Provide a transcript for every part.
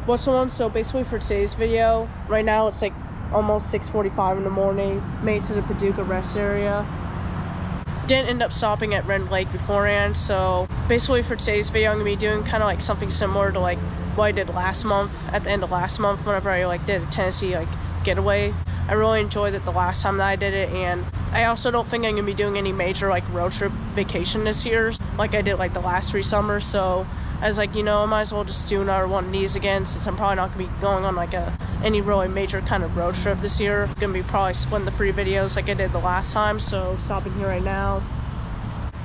What's on? So basically for today's video, right now it's like almost 6:45 in the morning. Made it to the Paducah rest area. Didn't end up stopping at Red Lake beforehand, so basically for today's video, I'm gonna be doing kind of like something similar to like what I did last month. At the end of last month, whenever I like did a Tennessee like getaway, I really enjoyed it the last time that I did it, and I also don't think I'm gonna be doing any major like road trip vacation this year, like I did like the last 3 summers. So I was like, you know, I might as well just do another one of these again, since I'm probably not gonna be going on like any really major kind of road trip this year. I'm gonna be probably splitting the free videos like I did the last time, so stopping here right now.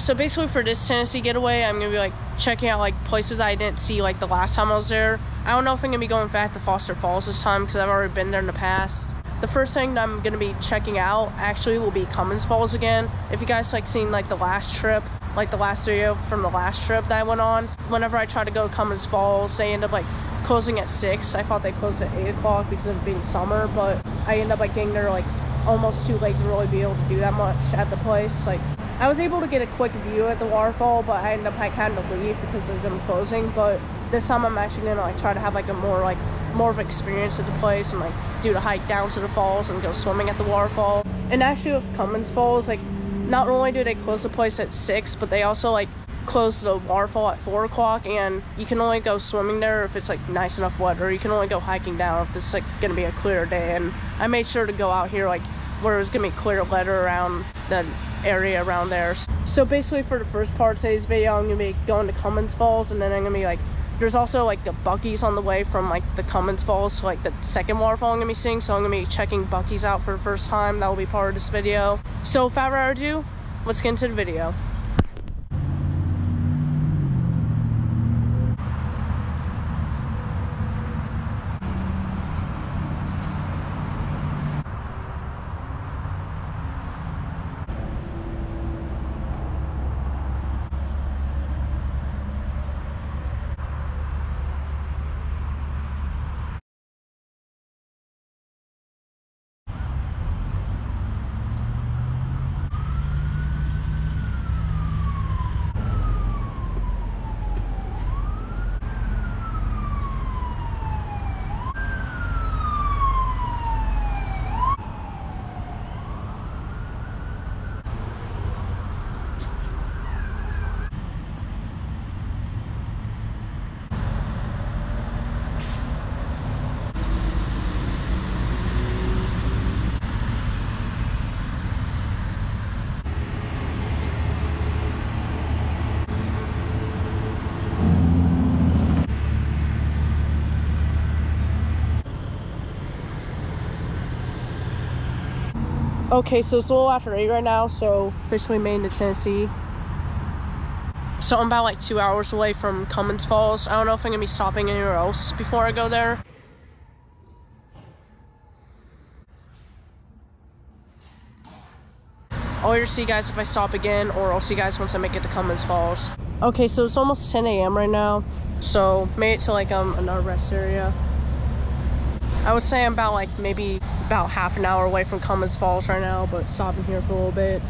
So basically for this Tennessee getaway, I'm gonna be like checking out like places I didn't see like the last time I was there. I don't know if I'm gonna be going back to Foster Falls this time because I've already been there in the past. The first thing that I'm gonna be checking out actually will be Cummins Falls again. If you guys like seen like the last trip, like the last video from the last trip that I went on, whenever I tried to go to Cummins Falls, they end up like closing at 6. I thought they closed at 8 o'clock because of it being summer, but I ended up like getting there like almost too late to really be able to do that much at the place. Like I was able to get a quick view at the waterfall, but I ended up like having to leave because of them closing. But this time I'm actually gonna like try to have like a more of experience at the place and like do the hike down to the falls and go swimming at the waterfall. And actually with Cummins Falls, like not only do they close the place at 6, but they also like close the waterfall at 4 o'clock, and you can only go swimming there if it's like nice enough weather. You can only go hiking down if it's like gonna be a clear day, and I made sure to go out here like where it was gonna be clear weather around the area around there. So basically for the first part of today's video, I'm gonna be going to Cummins Falls, and then I'm gonna be like, there's also like the Bucees on the way from like the Cummins Falls to like the second waterfall I'm gonna be seeing, so I'm gonna be checking Bucees out for the first time. That will be part of this video. So without further ado, let's get into the video. Okay, so it's a little after 8 right now, so officially made into Tennessee. So I'm about like 2 hours away from Cummins Falls. I don't know if I'm gonna be stopping anywhere else before I go there. I'll either see you guys if I stop again, or I'll see you guys once I make it to Cummins Falls. Okay, so it's almost 10 a.m. right now, so made it to like another rest area. I would say I'm about like maybe about half an hour away from Cummins Falls right now, but stopping here for a little bit.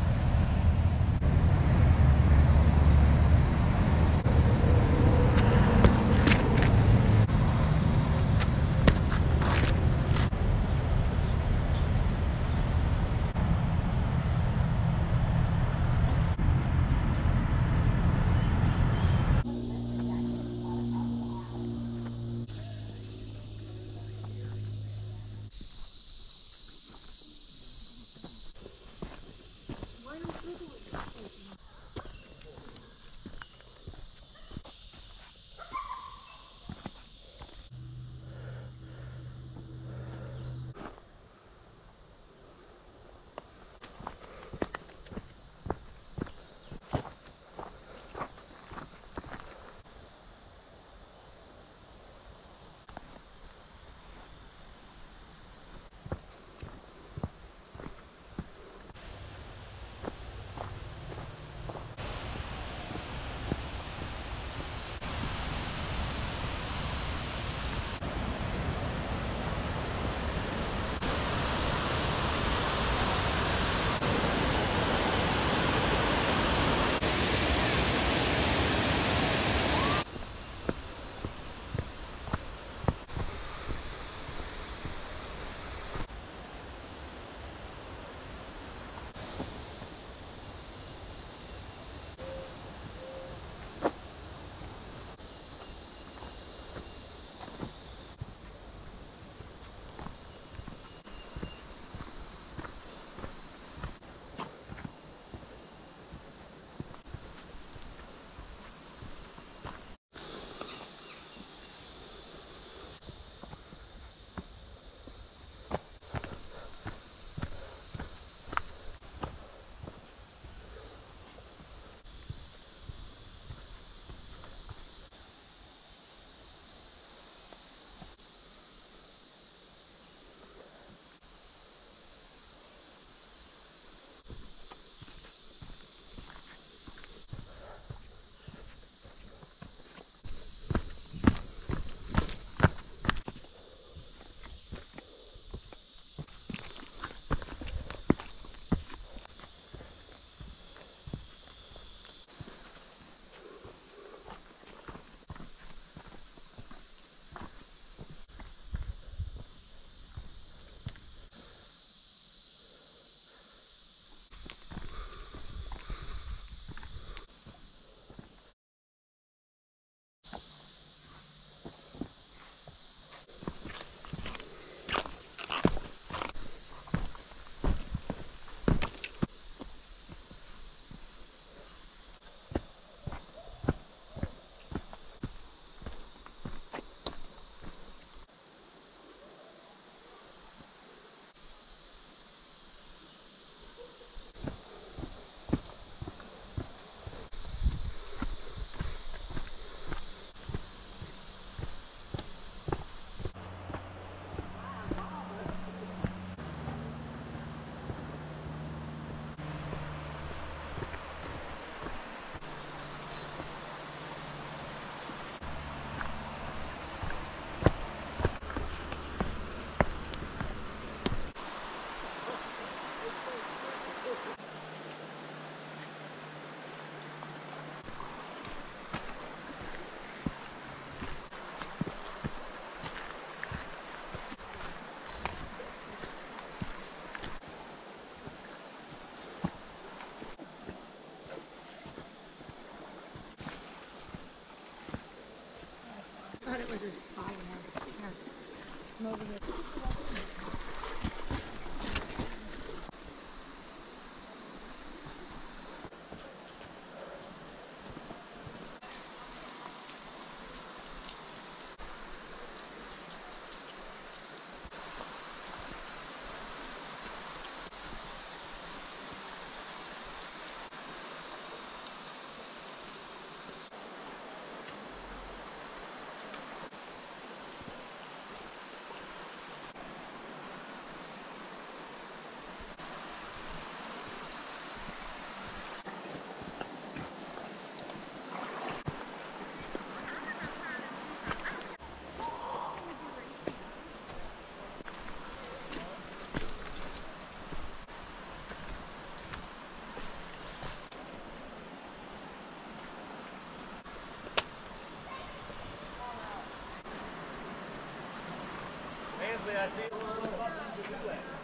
I see a little something to do that.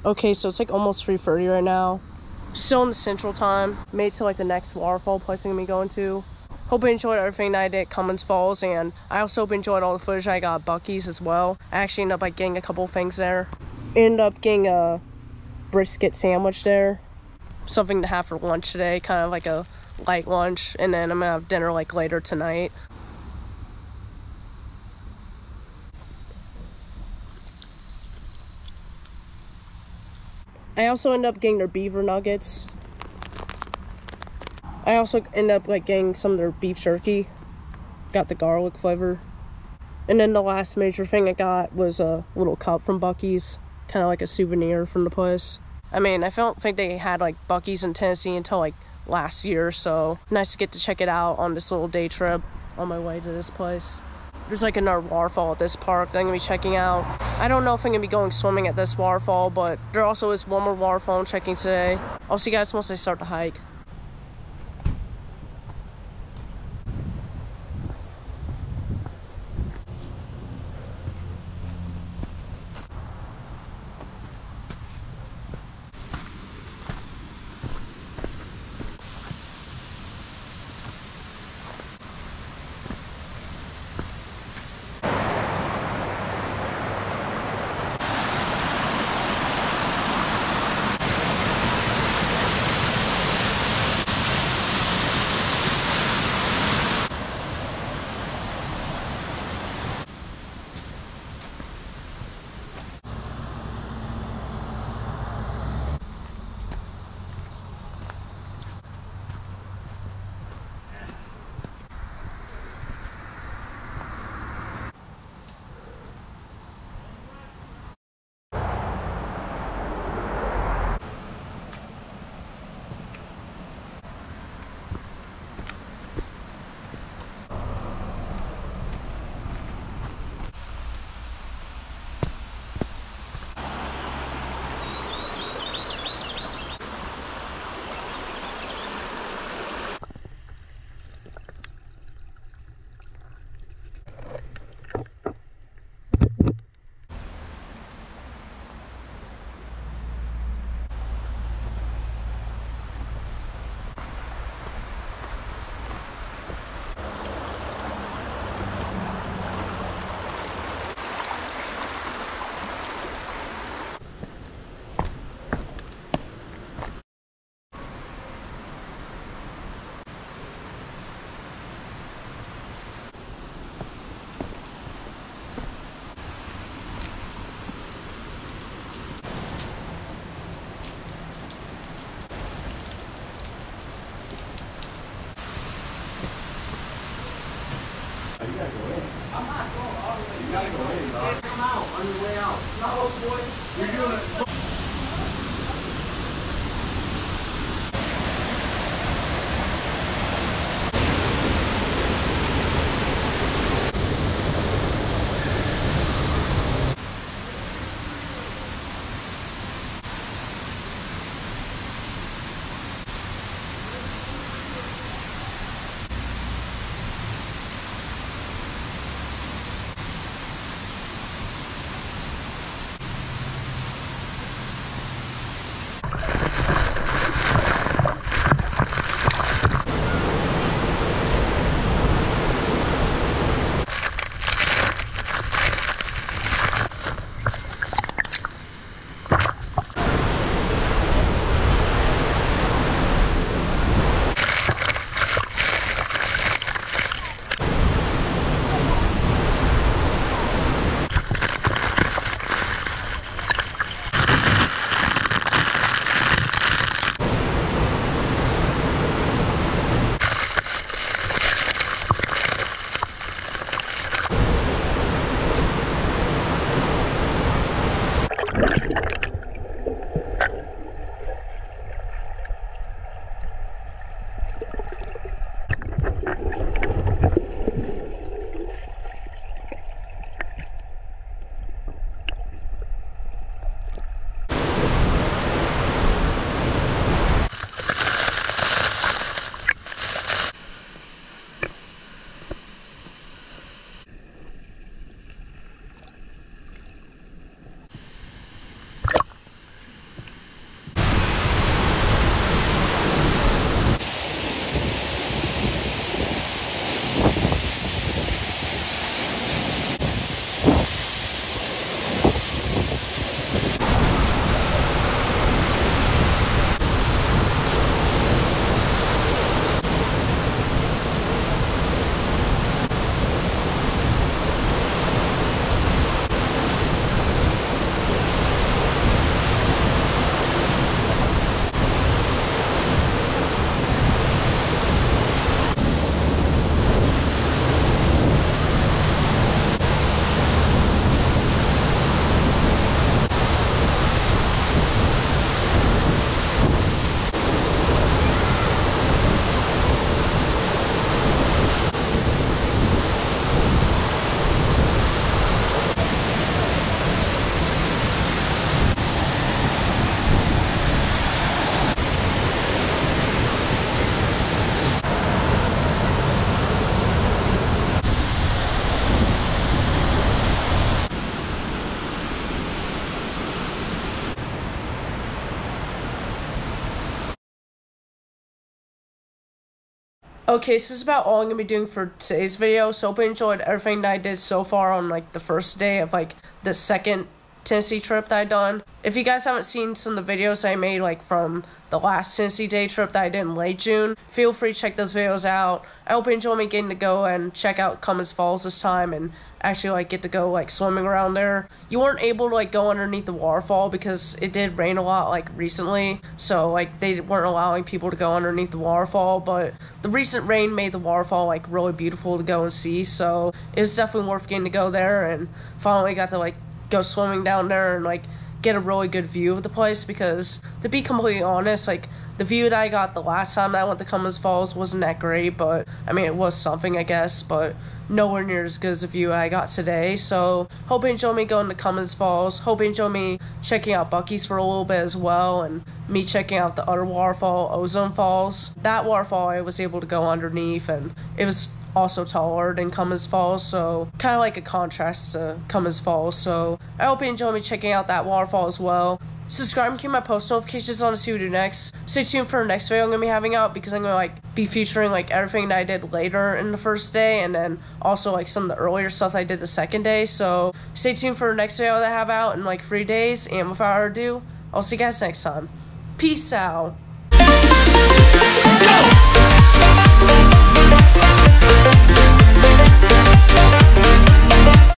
Okay, so it's like almost 3:30 right now. Still in the central time. Made to like the next waterfall place I'm gonna be going to. Hope you enjoyed everything that I did at Cummins Falls, and I also hope you enjoyed all the footage I got at Bucees as well. I actually ended up like getting a couple of things there. Ended up getting a brisket sandwich there. Something to have for lunch today, kind of like a light lunch, and then I'm gonna have dinner like later tonight. I also ended up getting their beaver nuggets. I also ended up like getting some of their beef jerky. Got the garlic flavor. And then the last major thing I got was a little cup from Bucees, kind of like a souvenir from the place. I mean, I don't think they had like Bucees in Tennessee until like last year, so nice to get to check it out on this little day trip on my way to this place. There's like another waterfall at this park that I'm gonna be checking out. I don't know if I'm gonna be going swimming at this waterfall, but there also is one more waterfall I'm checking today. I'll see you guys once I start the hike. You gotta go in. I'm not going all the way. You gotta go in, dog. Come out on your way out. No, boy. You're doing it. Okay, so this is about all I'm gonna be doing for today's video. So hope you enjoyed everything that I did so far on like the first day of like the second Tennessee trip that I done. If you guys haven't seen some of the videos I made like from the last Tennessee day trip that I did in late June, feel free to check those videos out. I hope you enjoy me getting to go and check out Cummins Falls this time and actually like get to go like swimming around there. You weren't able to like go underneath the waterfall because it did rain a lot like recently, so like they weren't allowing people to go underneath the waterfall, but the recent rain made the waterfall like really beautiful to go and see, so it was definitely worth getting to go there, and finally got to like go swimming down there and like get a really good view of the place, because to be completely honest, like the view that I got the last time that I went to Cummins Falls wasn't that great, but I mean it was something I guess, but nowhere near as good as the view I got today. So hope you enjoy me going to Cummins Falls. Hope you enjoy me checking out Bucees for a little bit as well, and me checking out the other waterfall, Ozone Falls. That waterfall I was able to go underneath, and it was also taller than Cummins Falls, so kind of like a contrast to Cummins Falls. So I hope you enjoy me checking out that waterfall as well. Subscribe and keep my post notifications on to see what we do next. Stay tuned for the next video I'm gonna be having out, because I'm gonna like be featuring like everything that I did later in the first day, and then also like some of the earlier stuff I did the second day. So stay tuned for the next video that I have out in like 3 days, and without further ado, I'll see you guys next time. Peace out. Go!